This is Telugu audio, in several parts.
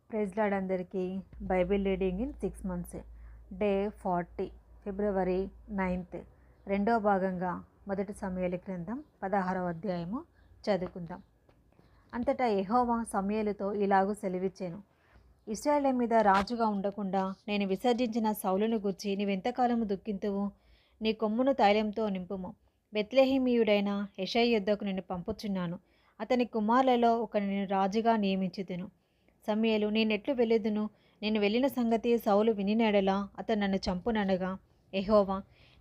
ప్రైజ్ లార్డ్ అందరికీ. Bible reading in 6 months, day 40, February 9th, రెండో భాగంగా మొదటి సమూయేలు గ్రంథం 16వ అధ్యాయము చదువుకుందాం. అంతటా యెహోవా సమూయేలుతో ఇలాగు సెలవిచ్చెను, ఇశ్రాయేలు మీద రాజుగా ఉండకుండా నేను విసర్జించిన సౌలును గూర్చి నీవెంతకాలము దుఃఖింతువు? నీ కొమ్మును తైలంతో నింపుము. బెత్లెహేమీయుడైన యెషయి యొద్దకు నేను పంపుచున్నాను. అతని కుమారులలో ఒకని నేను రాజుగా నియమించుదును. సమూయేలు, నేనెట్లు వెళ్ళుదును? నేను వెళ్ళిన సంగతి సౌలు వినినెడలా అతను నన్ను చంపుననగా, యెహోవా,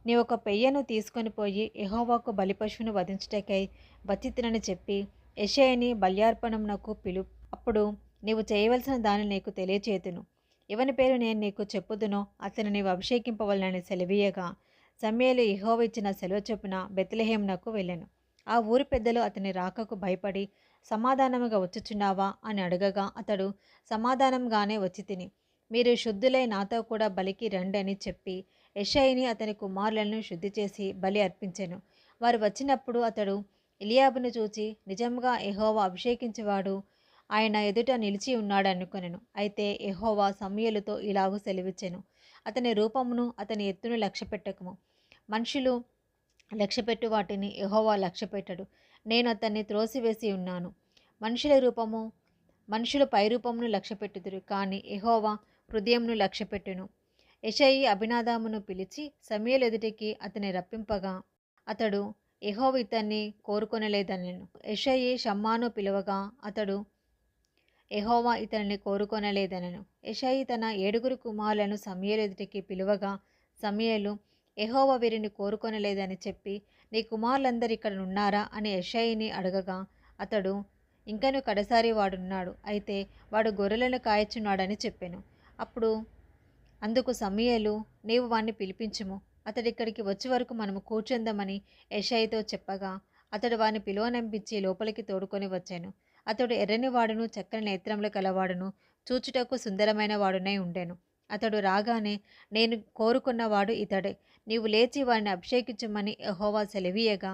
నీ ఒక పెయ్యను తీసుకొని పోయి యెహోవాకు బలిపశువును వధించుటకై వచ్చితినని చెప్పి యెషయిని బల్యార్పణమునకు అప్పుడు నీవు చేయవలసిన దాన్ని నీకు తెలియచేతును. ఎవని పేరు నేను నీకు చెప్పుదునో అతను నీవు అభిషేకింపవలనని సెలవీయగా, సమూయేలు యెహోవా ఇచ్చిన సెలవు చొప్పున బెత్లెహేమునకు వెళ్ళెను. ఆ ఊరి పెద్దలు అతని రాకకు భయపడి, సమాధానముగా వచ్చుచున్నావా అని అడగగా, అతడు, సమాధానంగానే వచ్చి తిని, మీరు శుద్ధులై నాతో కూడా బలికి రండి అని చెప్పి యెషయిని అతని కుమారులను శుద్ధి చేసి బలి అర్పించెను. వారు వచ్చినప్పుడు అతడు ఎలియాబును చూచి, నిజంగా యెహోవా అభిషేకించేవాడు ఆయన ఎదుట నిలిచి ఉన్నాడు అనుకొనెను. అయితే యెహోవా సమూయేలుతో ఇలాగు సెలవిచ్చెను, అతని రూపమును అతని ఎత్తును లక్ష్యపెట్టకుము. మనుషులు లక్ష్యపెట్టు వాటిని యెహోవా లక్ష్యపెట్టడు. నేను అతన్ని త్రోసివేసి ఉన్నాను. మనుషులు పైరూపమును లక్ష్యపెట్టుదురు, కానీ యెహోవా హృదయమును లక్ష్యపెట్టును. యెషయి అబీనాదాబును పిలిచి సమూయేలు ఎదుటికి అతని రప్పింపగా, అతడు, యెహోవా ఇతన్ని కోరుకొనలేదనెను. యెషయి షమ్మాను పిలువగా, అతడు, యెహోవా ఇతనిని కోరుకొనలేదనెను. యెషయి తన 7 కుమారులను సమూయేలు ఎదుటికి పిలువగా, సమూయేలు, యెహోవా వీరిని కోరుకొనలేదని చెప్పి, నీ కుమారులందరూ ఇక్కడ నున్నారా అని యెషయిని అడగగా, అతడు, ఇంకను కడసారి వాడున్నాడు, అయితే వాడు గొర్రెలను కాయచున్నాడని చెప్పెను. అందుకు సమూయేలు, నీవు వాణ్ణి పిలిపించుము, అతడిక్కడికి వచ్చే వరకు మనము కూర్చుందామని యెషయితో చెప్పగా, అతడు వారిని పిలువనంపించి లోపలికి తోడుకొని వచ్చాను. అతడు ఎర్రని వాడును, చక్కని నేత్రములు కలవాడును, చూచుటకు సుందరమైన వాడునై ఉండెను. అతడు రాగానే, నేను కోరుకున్నవాడు ఇతడే, నీవు లేచి వారిని అభిషేకించుమని యెహోవా సెలవీయగా,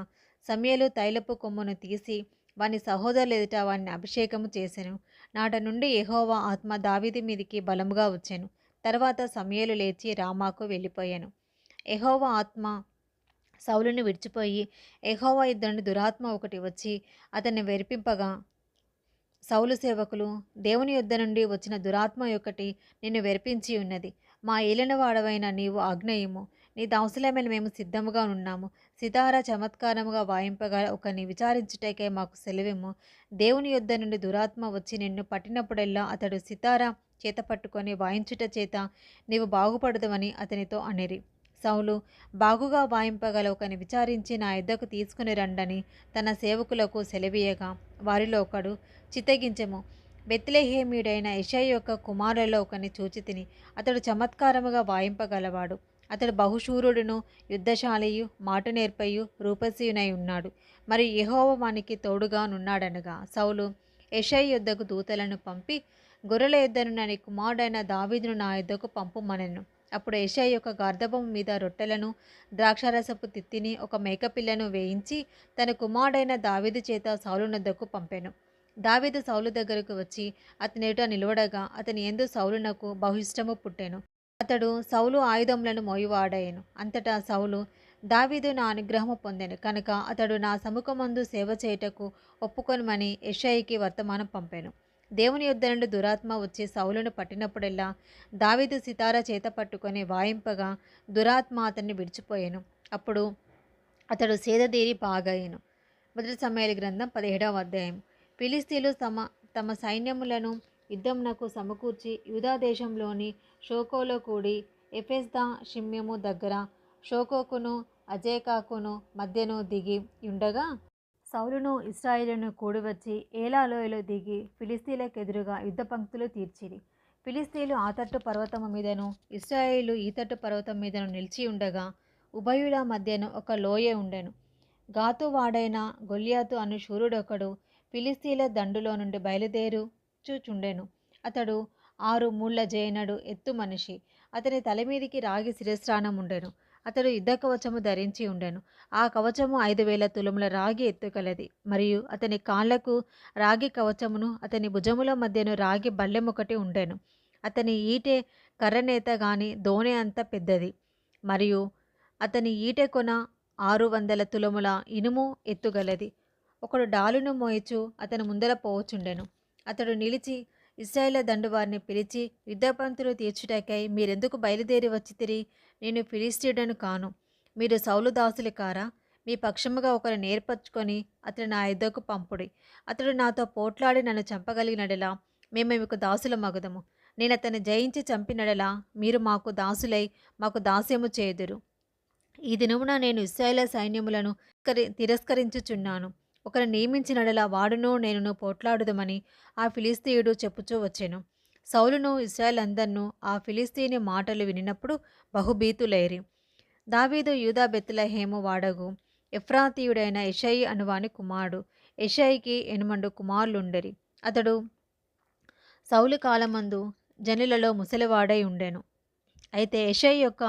సమూయేలు తైలపు కొమ్మును తీసి వాని సహోదరుల ఎదుట వారిని అభిషేకము చేసెను. నాట నుండి యెహోవా ఆత్మ దావీదు మీదికి బలముగా వచ్చెను. తర్వాత సమూయేలు లేచి రామాకు వెళ్ళిపోయాను. యెహోవా ఆత్మ సౌలును విడిచిపోయి, యెహోవా యుద్ధ నుండి దురాత్మ ఒకటి వచ్చి అతన్ని వెరిపింపగా, సౌలు సేవకులు, దేవుని యుద్ధ నుండి వచ్చిన దురాత్మ ఒకటి నిన్ను వెరిపించి ఉన్నది. మా ఏలినవాడవైన నీవు ఆజ్ఞయిమ్ము, నీ దాసులమైన మేము సిద్ధముగా ఉన్నాము. సితార చమత్కారముగా వాయింపగా ఒకని విచారించుటకై మాకు సెలవిమ్ము. దేవుని యుద్ధ నుండి దురాత్మ వచ్చి నిన్ను పట్టినప్పుడెల్లా అతడు సితార చేత పట్టుకొని వాయించుట చేత నీవు బాగుపడదువని అతనితో అనిరి. సౌలు, బాగుగా వాయింపగల ఒకని విచారించి నా యుద్ధకు తీసుకుని రండని తన సేవకులకు సెలవీయగా, వారిలో ఒకడు, చిత్తగించెము, బెత్లెహేమీయుడైన యెషయి యొక్క కుమారులలో ఒకని చూచితిని. అతడు చమత్కారముగా వాయింపగలవాడు. అతడు బహుశూరుడును, యుద్ధశాలియు, మాట నేర్పయు, రూపసియునై ఉన్నాడు. మరి యెహోవా వానికి తోడుగా నున్నాడనగా, సౌలు యెషయి యొద్దకు దూతలను పంపి, గొర్రెల యొద్దనున్న నీ కుమారుడైన దావీదును నా యొద్దకు పంపుమనెను. అప్పుడు యెషయి ఒక గర్దభము మీద రొట్టెలను, ద్రాక్షారసపు తిత్తిని, ఒక మేకపిల్లను వేయించి తన కుమారుడైన దావీదు చేత సౌలునొద్దకు పంపెను. దావీదు సౌలు దగ్గరకు వచ్చి అతని ఎదుట నిలవడగా, అతని యందు సౌలునకు బహు ఇష్టము పుట్టెను. అతడు సౌలు ఆయుధములను మోయువాడాయెను. అంతటా సౌలు, దావీదు నా అనుగ్రహము పొందెను కనుక అతడు నా సముఖమందు సేవ చేయుటకు ఒప్పుకొనుమని యెషయికి వర్తమానం పంపెను. దేవుని యుద్ధ నుండి దురాత్మ వచ్చి సౌలును పట్టినప్పుడెల్లా దావీదు సితార చేత పట్టుకొని వాయింపగా దురాత్మ అతన్ని విడిచిపోయాను. అప్పుడు అతడు సేదదీరి బాగయ్యెను. మొదటి సమూయేలు గ్రంథం 17వ అధ్యాయం. ఫిలిష్తీయులు తమ సైన్యములను యుద్ధమునకు సమకూర్చి యూదా దేశంలోని షోకోలో కూడి ఎఫెస్దా షిమ్యము దగ్గర షోకోకును అజేకాకును మధ్యను దిగి ఉండగా, సౌలును ఇశ్రాయేలును కూడివచ్చి ఏలా లోయలో దిగి ఫిలిష్తీయులకెదురుగా యుద్ధ పంక్తులు తీర్చిరి. ఫిలిష్తీయులు ఆ తట్టు పర్వతము మీదను, ఇశ్రాయేలు ఈ తట్టు పర్వతం మీదను నిలిచి ఉండగా, ఉభయుల మధ్యను ఒక లోయ ఉండెను. గాతు వాడైన గొల్యాతు అను శూరుడొకడు ఫిలిష్తీయుల దండులో నుండి బయలుదేరుచుచుండెను. అతడు 6 మూళ్ళ జేయనడు ఎత్తు మనిషి. అతని తలమీదికి రాగి శిరస్త్రాణం ఉండెను. అతడు యుద్ధ కవచము ధరించి ఉండెను. ఆ కవచము 5,000 తులముల రాగి ఎత్తుగలది. మరియు అతని కాళ్లకు రాగి కవచమును, అతని భుజముల మధ్యను రాగి బల్లెమొకటి ఉండెను. అతని ఈటె కర్రనేత గాని దోణె అంత పెద్దది. మరియు అతని ఈటె కొన 600 తులముల ఇనుము ఎత్తుగలది. ఒకడు డాలును మోయిచు అతని ముందర పోవచుండెను. అతడు నిలిచి ఇశ్రాయేలు దండువారిని పిలిచి, యుద్ధపంతులు తీర్చుటకై మీరెందుకు బయలుదేరి వచ్చితిరి? నేను ఫిలిష్తీయుడను కాను. మీరు సౌలు దాసులు కారా? మీ పక్షముగా ఒకరిని ఏర్పరచుకొని అతడు నా యుద్ధకు పంపుడి. అతడు నాతో పోట్లాడి నన్ను చంపగలిగినడలా మేము మీకు దాసుల మగుదము. నేను అతన్ని జయించి చంపినడలా మీరు మాకు దాసులై మాకు దాస్యము చేయుదురు. ఈ దినమున నేను ఇశ్రాయేలు సైన్యములను తిరస్కరించుచున్నాను. ఒకరు నియమించినడలా వాడును నేనును పోట్లాడుదమని ఆ ఫిలిస్తీయుడు చెప్పుచూ వచ్చెను. సౌలును ఇశ్రాయేలందరినూ ఆ ఫిలిస్తీయుని మాటలు వినినప్పుడు బహుభీతులైరి. దావీదు యూదా బెత్లెహేము వాడగు ఎఫ్రాతీయుడైన యెషయి అనువాని కుమారుడు. యెషయికి 8 కుమారులుండిరి. అతడు సౌలు కాలమందు జనులలో ముసలివాడై ఉండెను. అయితే యెషయి యొక్క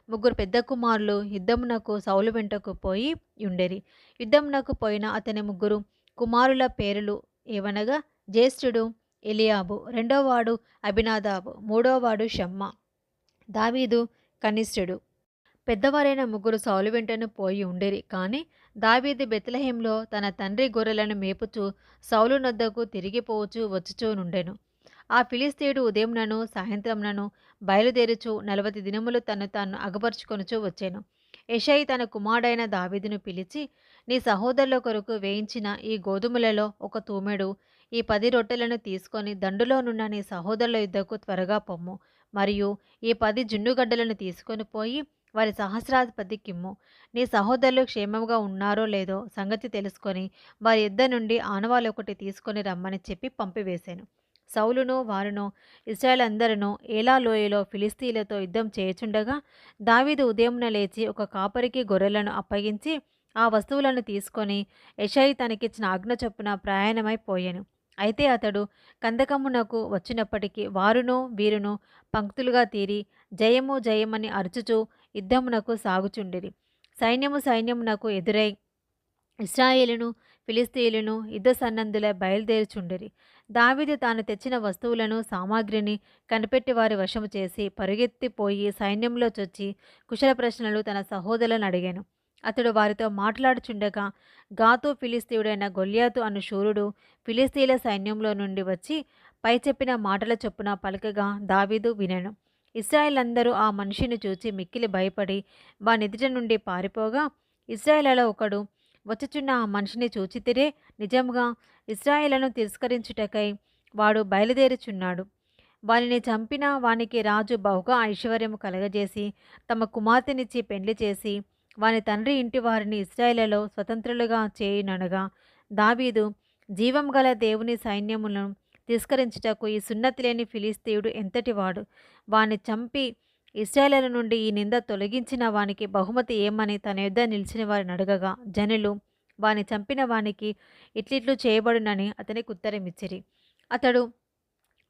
3 పెద్ద కుమారులు యుద్ధమునకు సౌలు వెంటకు పోయి ఉండెరి. యుద్ధమునకు పోయిన అతని 3 కుమారుల పేరులు ఏవనగా, జ్యేష్ఠుడు ఎలియాబు, రెండోవాడు అబినాదాబు, మూడోవాడు షమ్మా. దావీదు కనిష్ఠుడు. పెద్దవారైన 3 సౌలు వెంటను పోయి ఉండేరి. కానీ దావీదు బెత్లెహేంలో తన తండ్రి గొర్రెలను మేపుచూ సౌలు నొద్దకు తిరిగిపోవచ్చు వచ్చుచూ నుండెను. ఆ ఫిలిస్తీయుడు ఉదయమునను సాయంత్రమునను బయలుదేరుచు 40 దినములు తను తాను అగపరుచుకొనుచూ వచ్చాను. యెషయి తన కుమారుడైన దావీదును పిలిచి, నీ సహోదరుల కొరకు వేయించిన ఈ గోధుమలలో ఒక తూమెడు ఈ 10 రొట్టెలను తీసుకొని దండులోనున్న నీ సహోదరుల యుద్ధకు త్వరగా పొమ్ము. మరియు ఈ 10 జున్నుగడ్డలను తీసుకొని పోయి వారి సహస్రాధిపతికిమ్ము. నీ సహోదరులు క్షేమంగా ఉన్నారో లేదో సంగతి తెలుసుకొని వారి యుద్ధ నుండి ఆనవాలొకటి తీసుకొని రమ్మని చెప్పి పంపివేశాను. సౌలును వారును ఇశ్రాయేలందరూ ఏలా లోయలో ఫిలిస్తీయులతో యుద్ధం చేయుచుండగా దావీదు ఉదయమున లేచి ఒక కాపరికి గొర్రెలను అప్పగించి ఆ వస్తువులను తీసుకొని యెషయి తనకిచ్చిన ఆజ్ఞ చొప్పున ప్రయాణమై పోయెను. అయితే అతడు కందకమునకు వచ్చినప్పటికీ వారును వీరును పంక్తులుగా తీరి జయము జయమని అరుచుచూ యుద్ధమునకు సాగుచుండిరి. సైన్యమునకు ఎదురై ఇశ్రాయేలును ఫిలిస్తీయులను యుద్ధ సన్నద్ధులై బయలుదేరుచుండిరి. దావీదు తాను తెచ్చిన వస్తువులను సామాగ్రిని కనిపెట్టి వారి వశము చేసి పరుగెత్తిపోయి సైన్యంలో చొచ్చి కుశల ప్రశ్నలు తన సహోదరులను అడిగాను. అతడు వారితో మాట్లాడుచుండగా గాతు ఫిలిస్తీయుడైన గొల్యాతు అను శూరుడు ఫిలిస్తీయుల సైన్యంలో నుండి వచ్చి పై చెప్పిన మాటల చొప్పున పలకగా దావీదు వినెను. ఇశ్రాయేలందరూ ఆ మనిషిని చూచి మిక్కిలి భయపడి వానిెదుట నుండి పారిపోగా, ఇశ్రాయేలులో ఒకడు వచ్చుచున్న ఆ మనిషిని చూచితిరే, నిజంగా ఇశ్రాయేలును తిరస్కరించుటకై వాడు బయలుదేరుచున్నాడు. వానిని చంపిన వానికి రాజు బహుగా ఐశ్వర్యము కలగజేసి తమ కుమార్తెనిచ్చి పెండ్లి చేసి వాని తండ్రి ఇంటి వారిని ఇశ్రాయేలులో స్వతంత్రులుగా చేయుననగా, దావీదు జీవం గల దేవుని సైన్యములను తిరస్కరించుటకు ఈ సున్నతి లేని ఫిలిస్తీయుడు ఎంతటివాడు? వాని చంపి ఇశ్రాయేలు నుండి ఈ నింద తొలగించిన వానికి బహుమతి ఏమని తన యుద్ధ నిలిచిన వారిని అడగగా, జనులు వాని చంపిన వానికి ఇట్లిట్లు చేయబడునని అతనికి ఉత్తరమిచ్చిరి. అతడు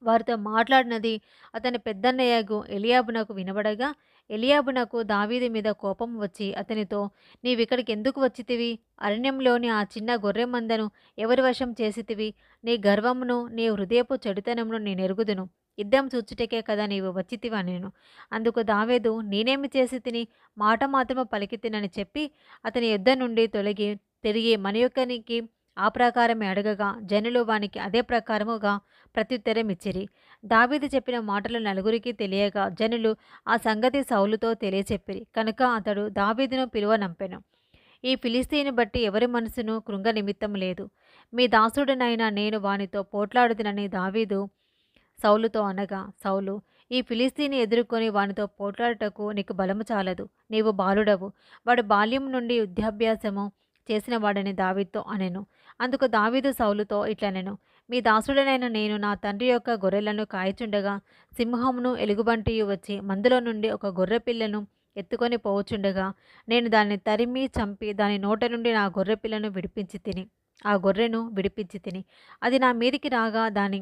వారితో మాట్లాడినది అతని పెద్దన్నయ్యగు ఎలియాబునకు వినబడగా, ఎలియాబునకు దావీదు మీద కోపం వచ్చి అతనితో, నీవిక్కడికి ఎందుకు వచ్చితివి? అరణ్యంలోని ఆ చిన్న గొర్రె మందను ఎవరి వశం చేసితివి? నీ గర్వమును నీ హృదయపు చెడుతనమును నేనెరుగుదును. యుద్ధం చూచుటకే కదా నీవు వచ్చితివా నేను. అందుకు దావీదు, నేనేమి చేసి తిని? మాట మాత్రము పలికి తినని చెప్పి అతని యుద్ధ నుండి తిరిగి మనయొక్కనికి ఆ ప్రకారమే అడగగా, జనులు వానికి అదే ప్రకారముగా ప్రత్యుత్తరం ఇచ్చిరి. దావీదు చెప్పిన మాటలు నలుగురికి తెలియగా జనులు ఆ సంగతి సౌలుతో తెలియచెప్పిరి. కనుక అతడు దావీదును పిలువనంపెను. ఈ ఫిలిస్తీయుని బట్టి ఎవరి మనసును కృంగ నిమిత్తం లేదు. మీ దాసుడనైనా నేను వానితో పోట్లాడుదునని దావీదు సౌలుతో అనగా, సౌలు, ఈ ఫిలిస్తీని ఎదుర్కొని వానితో పోట్లాడుటకు నీకు బలము చాలదు. నీవు బాలుడవు. వాడు బాల్యం నుండి యుద్ధాభ్యాసము చేసిన వాడని దావీదుతో అనెను. అందుకు దావీదు సౌలుతో ఇట్లనెను, మీ దాసుడనైన నేను నా తండ్రి యొక్క గొర్రెలను కాయచుండగా సింహమును ఎలుగుబంటియు వచ్చి మందులో నుండి ఒక గొర్రె పిల్లను ఎత్తుకొని పోవచుండగా నేను దాన్ని తరిమి చంపి దాని నోట నుండి నా గొర్రె పిల్లను ఆ గొర్రెను విడిపించి తిని. అది నా మీదికి రాగా దాని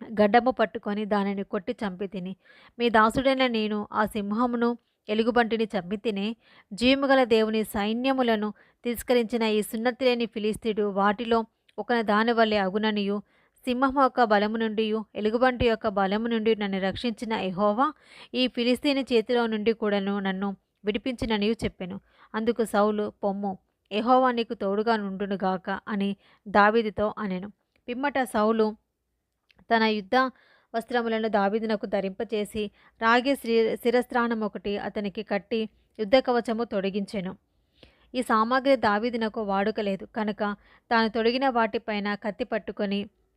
గడ్డము పట్టుకొని దానిని కొట్టి చంపి తిని. మీ దాసుడైన నేను ఆ సింహమును ఎలుగుబంటిని చంపితినే, జీవముగల దేవుని సైన్యములను తిరస్కరించిన ఈ సున్నతి లేని ఫిలిస్తీయుడు వాటిలో ఒక దాని వల్లే అగుననియు, సింహము యొక్క బలము నుండి ఎలుగుబంటి యొక్క బలము నుండి నన్ను రక్షించిన యెహోవా ఈ ఫిలిస్తీని చేతిలో నుండి కూడాను నన్ను విడిపించిననియు చెప్పెను. అందుకు సౌలు, పొమ్ము, యెహోవా నీకు తోడుగా నుండునుగాక అని దావీదుతో అనెను. పిమ్మట సౌలు తన యుద్ధ వస్త్రములను దావీదునకు ధరింపచేసి రాగి శిరస్త్రాణం ఒకటి అతనికి కట్టి యుద్ధ కవచము తొడిగించెను. ఈ సామాగ్రి దావీదునకు వాడుకలేదు కనుక తాను తొడిగిన వాటిపైన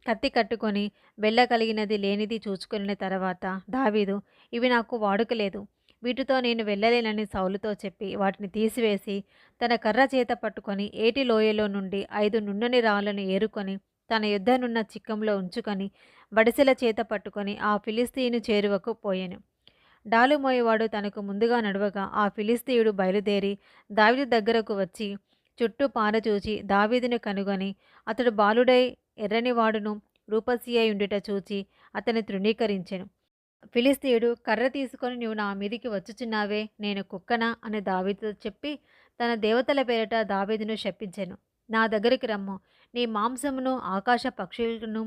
కత్తి కట్టుకొని వెళ్ళగలిగినది లేనిది చూచుకున్న తర్వాత దావీదు, ఇవి నాకు వాడుకలేదు, వీటితో నేను వెళ్ళలేనని సౌలుతో చెప్పి వాటిని తీసివేసి తన కర్ర చేత పట్టుకొని ఏటి లోయలో నుండి 5 నున్నని రాళ్లను ఏరుకొని తన యుద్ధనున్న చిక్కంలో ఉంచుకొని బడిసెల చేత పట్టుకొని ఆ ఫిలిస్తీయుని చేరువకు పోయెను. డాలు మోయేవాడు తనకు ముందుగా నడవగా ఆ ఫిలిస్తీయుడు బయలుదేరి దావీదు దగ్గరకు వచ్చి చుట్టూ పారచూచి దావీదును కనుగొని అతడు బాలుడై ఎర్రనివాడును రూపసి అయి ఉండుట చూచి అతని తృణీకరించెను. ఫిలిస్తీయుడు, కర్ర తీసుకొని నీవు నా మీదికి వచ్చుచున్నావే, నేను కుక్కనా అని దావీదుతో చెప్పి తన దేవతల పేరిట దావీదును శపించెను. నా దగ్గరికి రమ్ము, నీ మాంసమును ఆకాశ పక్షులకును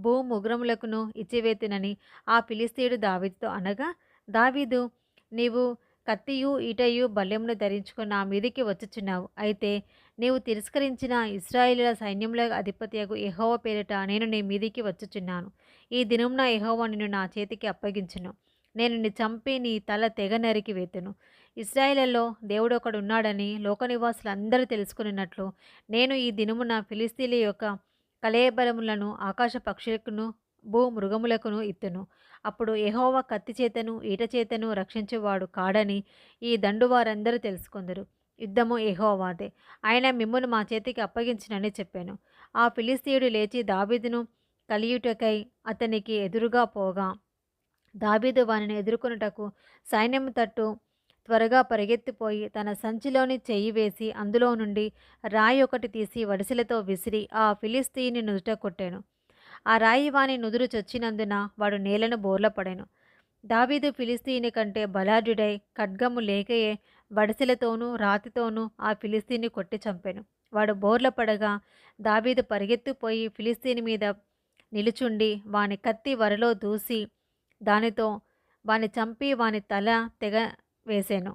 భూముగ్రములకును ఇచ్చివేతునని ఆ ఫిలిస్తీయుడు దావీదుతో అనగా, దావీదు, నీవు కత్తియు ఈటయు బల్లెమును ధరించుకొని నా మీదికి వచ్చుచున్నావు. అయితే నీవు తిరస్కరించిన ఇశ్రాయేలుల సైన్యముల అధిపతియగు యెహోవా పేరిట నేను నీ మీదికి వచ్చుచున్నాను. ఈ దినమున యెహోవా నిన్ను నా చేతికి అప్పగించును. నేను నీ చంపి నీ తల తెగ నరికి వేతును. ఇశ్రాయేలులో దేవుడొకడున్నాడని లోకనివాసులందరూ తెలుసుకున్నట్లు నేను ఈ దినమున ఫిలిస్తీయుల యొక్క కళేబరములను ఆకాశ పక్షులకును భూమృగములకును ఇత్తును. అప్పుడు యెహోవా కత్తి చేతను ఈట చేతను రక్షించువాడు కాడని ఈ దండు వారందరూ తెలుసుకొందరు. యుద్ధము యెహోవాదే, ఆయన మిమ్మును మా చేతికి అప్పగించునని చెప్పాను. ఆ ఫిలిస్తీయుడు లేచి దావీదును కలియుటకై అతనికి ఎదురుగా పోగా దావీదు వానిని ఎదుర్కొనుటకు సైన్యము తట్టు త్వరగా పరిగెత్తిపోయి తన సంచిలోని చెయ్యి వేసి అందులో నుండి రాయి ఒకటి తీసి వడిసెలతో విసిరి ఆ ఫిలిస్తీయుని నుదుట కొట్టాను. ఆ రాయి వాని నుదురు చొచ్చినందున వాడు నేలను బోర్లపడెను. దావీదు ఫిలిస్తీయుని కంటే బలాఢ్యుడై ఖడ్గము లేకయే వడిసెలతోనూ రాతితోనూ ఆ ఫిలిస్తీని కొట్టి చంపాను. వాడు బోర్ల పడగా దావీదు పరిగెత్తిపోయి ఫిలిస్తీని మీద నిలుచుండి వాని కత్తి వరలో దూసి దానితో వాని చంపి వాని తల తెగ వేసెను.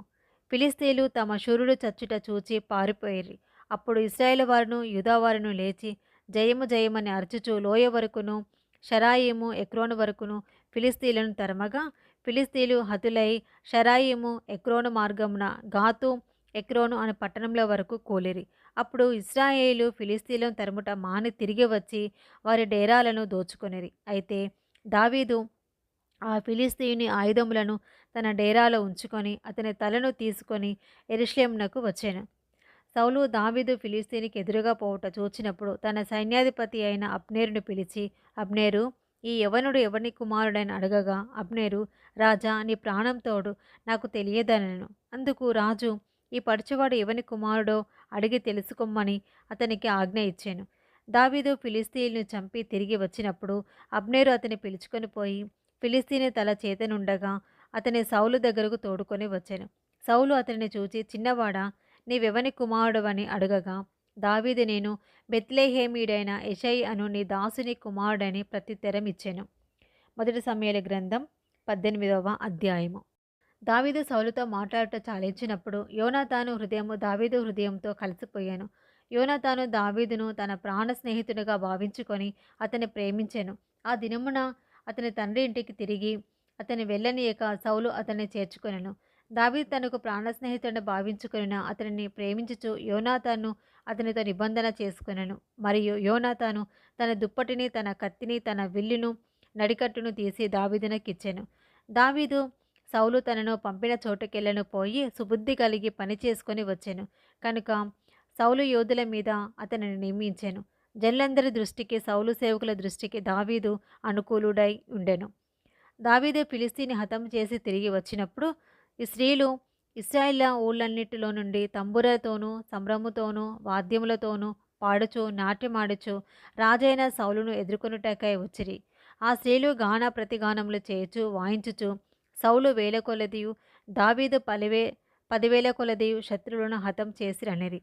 ఫిలిస్తీయులు తమ శూరుడు చచ్చుట చూచి పారిపోయిరి. అప్పుడు ఇశ్రాయేలు వారును యూదావారును లేచి జయము జయమని అరచుచు లోయ వరకును షరాయిము ఎక్రోను వరకును ఫిలిస్తీయులను తరమగా ఫిలిస్తీయులు హతులై షరాయిము ఎక్రోను మార్గమున గాతు ఎక్రోను అనే పట్టణంల వరకు కూలిరి. అప్పుడు ఇశ్రాయేలు ఫిలిస్తీయులను తరుముట మాని తిరిగి వచ్చి వారి డేరాలను దోచుకొనిరి. అయితే దావీదు ఆ ఫిలిస్తీయుని ఆయుధములను తన డేరాలో ఉంచుకొని అతని తలను తీసుకొని యెరూషలేమునకు వచ్చాను. సౌలు దావీదు ఫిలిస్తీనికి ఎదురుగా పోవుట చూచినప్పుడు తన సైన్యాధిపతి అయిన అబ్నేరును పిలిచి, అబ్నేరు, ఈ యవనుడు ఎవని కుమారుడని అడగగా అబ్నేరు, రాజా, నీ ప్రాణం తోడు నాకు తెలియదనెను. అందుకు రాజు, ఈ పడుచువాడు ఎవని కుమారుడో అడిగి తెలుసుకోమని అతనికి ఆజ్ఞ ఇచ్చాను. దావీదు ఫిలిస్తీయులను చంపి తిరిగి వచ్చినప్పుడు అబ్నేరు అతని పిలుచుకొని పోయి ఫిలిస్తీని తల చేతనుండగా అతని సౌలు దగ్గరకు తోడుకొని వచ్చాను. సౌలు అతనిని చూచి, చిన్నవాడా, నీవెవని కుమారుడవని అడగగా దావీదు, నేను బెత్లెహేమీయుడైన యెషయి అను నీ దాసుని కుమారుడని ప్రత్యుత్తరం ఇచ్చాను. 1 సమూయేలు గ్రంథం 18వ అధ్యాయము. దావీదు సౌలుతో మాట్లాడుట చాలించినప్పుడు యోనాతాను హృదయము దావీదు హృదయంతో కలిసిపోయాను. యోనాతాను దావీదును తన ప్రాణ స్నేహితుడిగా భావించుకొని అతన్ని ప్రేమించాను. ఆ దినమున అతని తండ్రి ఇంటికి తిరిగి అతని వెళ్ళనీయక సౌలు అతన్ని చేర్చుకొనెను. దావీదు తనకు ప్రాణ స్నేహితుడిని భావించుకొనిన అతనిని ప్రేమించుచు యోనాతాను అతనితో నిబంధన చేసుకొనెను. మరియు యోనాతాను తన దుప్పటిని, తన కత్తిని, తన విల్లును, నడికట్టును తీసి దావీదునకిచ్చెను. దావీదు సౌలు తనను పంపిన చోటుకెళ్ళను పోయి సుబుద్ధి కలిగి పని చేసుకొని వచ్చెను. కనుక సౌలు యోధుల మీద అతనిని నియమించెను. జనులందరి దృష్టికి, సౌలు సేవకుల దృష్టికి దావీదు అనుకూలుడై ఉండెను. దావీదు ఫిలిస్తీని హతం చేసి తిరిగి వచ్చినప్పుడు ఈ స్త్రీలు ఇశ్రాయేళ్ల ఊళ్ళన్నిటిలో నుండి తంబురతోనూ సంభ్రముతోనూ వాద్యములతోనూ పాడుచు నాట్యమాడుచు రాజైన సౌలును ఎదుర్కొనుటకై వచ్చిరి. ఆ స్త్రీలు గాన ప్రతిగానములు చేయుచు వాయించుచు సౌలు వేల కొలదియు దావీదు 10,000 కొలదియు శత్రువులను హతం చేసిరనిరి.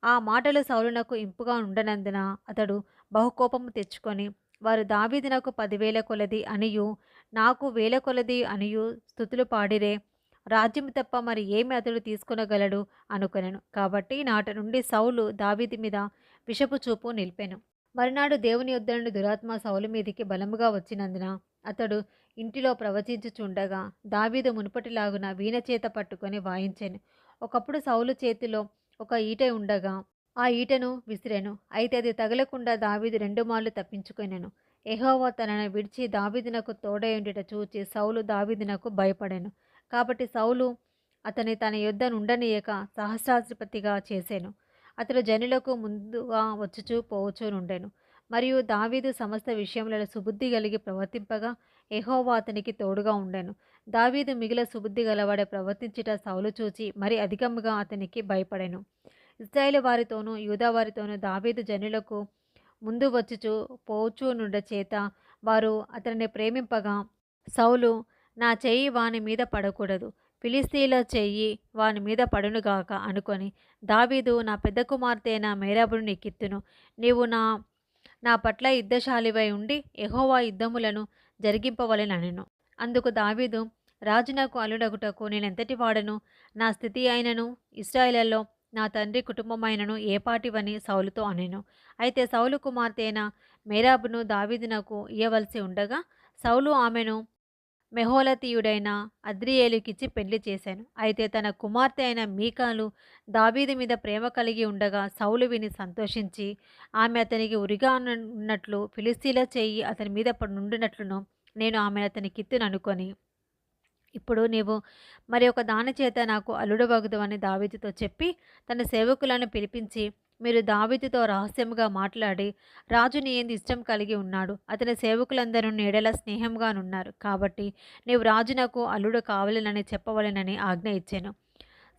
ఆ మాటలు సౌలునకు ఇంపుగా ఉండనందున అతడు బహుకోపము తెచ్చుకొని, వారు దావీదునకు 10,000 కొలది అనియు నాకు వేల కొలది అనియు స్తుతులు పాడిరే, రాజ్యము తప్ప మరి ఏమి అతడు తీసుకొనగలడు అనుకొనెను. కాబట్టి నాటి నుండి సౌలు దావీదు మీద విషపు చూపు నిలిపెను. మరునాడు దేవుని యొద్ద నుండి దురాత్మ సౌలు మీదికి బలముగా వచ్చినందున అతడు ఇంటిలో ప్రవచించుచుండగా దావీదు మునుపటిలాగున వీణ చేత పట్టుకొని వాయించెను. ఒకప్పుడు సౌలు చేతిలో ఒక ఈట ఉండగా ఆ ఈటను విసిరెను. అయితే అది తగలకుండా దావీదు 2 మార్లు తప్పించుకొనెను. యెహోవా తనను విడిచి దావీదునకు తోడయుండుట చూచి సౌలు దావీదునకు భయపడెను. కాబట్టి సౌలు అతని తన యొద్ద నుండనీయక సహస్రాధిపతిగా చేసెను. అతడు జనులకు ముందుగా వచ్చుచూ పోవచ్చు నుండెను. మరియు దావీదు సమస్త విషయములలో సుబుద్ధి కలిగి ప్రవర్తింపగా యెహోవా అతనికి తోడుగా ఉండెను. దావీదు మిగిల సుబుద్ధి గలవాడే ప్రవర్తించుట సౌలు చూచి మరి అధికముగా అతనికి భయపడెను. ఇశ్రాయేలు వారితోనూ యూదా వారితోనూ దావీదు జనులకు ముందు వచ్చుచూ పోవచ్చు నుండ చేత వారు అతనిని ప్రేమింపగా సౌలు నా చెయ్యి వాని మీద పడకూడదు, ఫిలిస్తీయుల చెయ్యి వాని మీద పడునుగాక అనుకొని దావీదు నా పెద్ద కుమార్తె అయిన మేరబును నీకిత్తును, నీవు నా నా పట్ల యుద్ధశాలివై ఉండి యెహోవా యుద్ధములను జరిగింపవలెననెను. అందుకు దావీదు రాజు నాకు అల్లుడగుటకు నేనెంతటి వాడను, నా స్థితి అయినను ఇశ్రాయేలులో నా తండ్రి కుటుంబమైనను ఏపాటివని సౌలుతో అనెను. అయితే సౌలు కుమార్తె అయిన మేరాబును దావీదునకు ఇయ్యవలసి ఉండగా సౌలు ఆమెను మెహోలతీయుడైన అద్రియేలుకిచ్చి పెళ్లి చేశాను. అయితే తన కుమార్తె అయిన మీకాలు దావీదు మీద ప్రేమ కలిగి ఉండగా సౌలు విని సంతోషించి ఆమె అతనికి ఉరిగా ఉన్నట్లు ఫిలిస్తీన్ల చెయ్యి అతని మీద నుండినట్లును నేను ఆమెను అతనికిత్తును అనుకొని, ఇప్పుడు నీవు మరి ఒక దాని చేత నాకు అల్లుడవగుదువని దావీదుతో చెప్పి తన సేవకులను పిలిపించి, మీరు దావీదుతో రహస్యముగా మాట్లాడి రాజు నీ యందు ఇష్టం కలిగి ఉన్నాడు, అతని సేవకులందరూ నీ ఎడల స్నేహంగానున్నారు, కాబట్టి నీవు రాజునకు అల్లుడు కావలెనని చెప్పవలెనని ఆజ్ఞ ఇచ్చెను.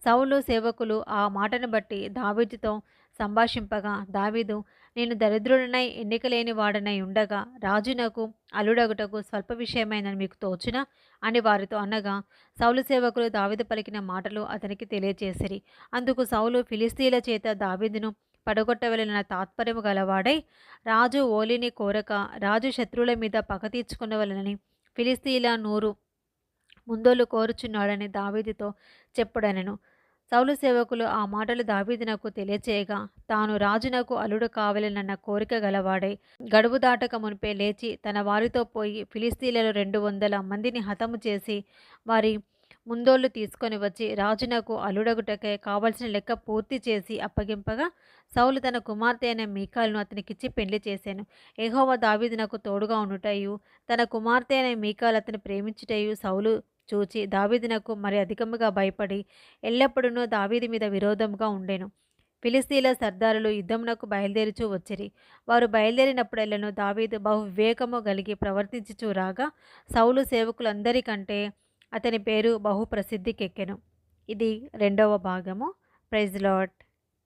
సౌలు సేవకులు ఆ మాటను బట్టి దావీదుతో సంభాషింపగా దావీదు నేను దరిద్రుడనై ఎన్నికలేని వాడనై ఉండగా రాజునకు అల్లుడగుటకు స్వల్ప విషయమైనని మీకు తోచునా అని వారితో అనగా సౌలు సేవకులు దావీదు పలికిన మాటలు అతనికి తెలియచేసిరి. అందుకు సౌలు ఫిలిస్తీన్ల చేత దావీదును పడగొట్టవలెనన్న తాత్పర్యము గలవాడై రాజు ఓలిని కోరక రాజు శత్రువుల మీద పగ తీర్చుకునవలెనని ఫిలిస్తీన్ల నూరు ముందోలు కోరుచున్నాడని దావీదుతో చెప్పుడనెను. సౌలు సేవకులు ఆ మాటలు దావీదునకు తెలియచేయగా తాను రాజునకు అల్లుడు కావలెనన్న కోరిక గలవాడై గడువు దాటక మునిపే లేచి తన వారితో పోయి ఫిలిస్తీన్లలో 200 మందిని హతము చేసి వారి ముందోళ్లు తీసుకొని వచ్చి రాజునకు అల్లుడగుటకే కావలసిన లెక్క పూర్తి చేసి అప్పగింపగా సౌలు తన కుమార్తె అయిన మీకాలును అతనికిచ్చి పెళ్లి చేశాను. యెహోవా దావీదునకు తోడుగా ఉండుటయు తన కుమార్తె అయిన మీకాలు అతని ప్రేమించుటయు సౌలు చూచి దావీదునకు మరి అధికముగా భయపడి ఎల్లప్పుడూ దావీదు మీద విరోధముగా ఉండెను. ఫిలిస్తీన్ల సర్దారులు యుద్ధమునకు బయలుదేరుచూ వచ్చిరి. వారు బయలుదేరినప్పుడెల్లను దావీదు బహు వివేకము కలిగి ప్రవర్తించుచూ రాగా సౌలు సేవకులందరికంటే అతని పేరు బహు ప్రసిద్ధికెక్కెను. ఇది 2వ భాగము. Praise lord.